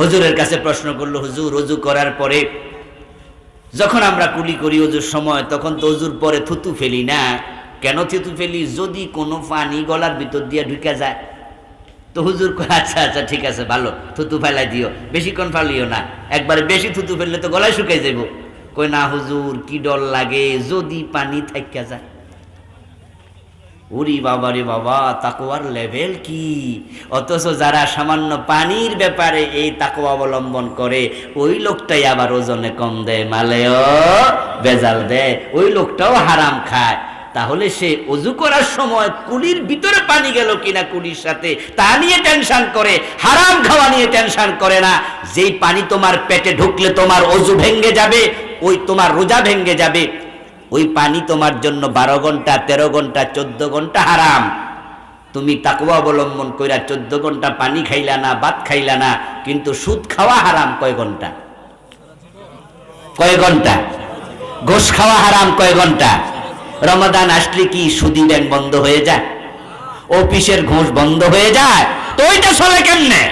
হুজুরের কাছে প্রশ্ন করলো, হুজুর ওযু করার পরে যখন আমরা কুলি করি ওযুর সময়, তখন তো ওযুর পরে থুতু ফেলি না, কেন থুতু ফেলি? যদি কোনো পানি গলার ভিতর দিয়ে ঢুকে যায়। তো হুজুর কয়, আচ্ছা আচ্ছা ঠিক আছে, ভালো, থুতু ফেলাই দিও, বেশিক্ষণ ফেলিও না, একবারে বেশি থুতু ফেললে তো গলায় শুকাই যাব। কই না হুজুর, কি ডর লাগে যদি পানি থাইকা যায়। ওরে বাবা রে বাবা, তাকওয়ার লেভেল কি! অথচ যারা সামান্য পানির ব্যাপারে এই তাকওয়া অবলম্বন করে, ওই লোকটাই আবার ওজনে কম দেয়, মালেও ভেজাল দেয়, ওই লোকটাও হারাম খায়। তাহলে সে ওযু করার সময় কুলির ভিতরে পানি গেল কিনা কুলির সাথে, তা নিয়ে টেনশন করে, হারাম খাওয়া নিয়ে টেনশন করে না। যেই পানি তোমার পেটে ঢুকলে তোমার ওযু ভেঙে যাবে, ওই তোমার রোজা ভেঙে যাবে, ওই পানি তোমার জন্য 12 ঘন্টা 13 ঘন্টা 14 ঘন্টা হারাম। তুমি তাকওয়া অবলম্বন কইরা 14 ঘন্টা পানি খাইলা না, ভাত খাইলা না, কিন্তু সুদ খাওয়া হারাম কয় ঘন্টা? কয় ঘন্টা? ঘুষ খাওয়া হারাম কয় ঘন্টা? রমাদান আসলে কি সুদি ব্যাংক বন্ধ হয়ে যায়? অফিসের ঘুষ বন্ধ হয়ে যায়? তো ওইটা চলে কেমনে?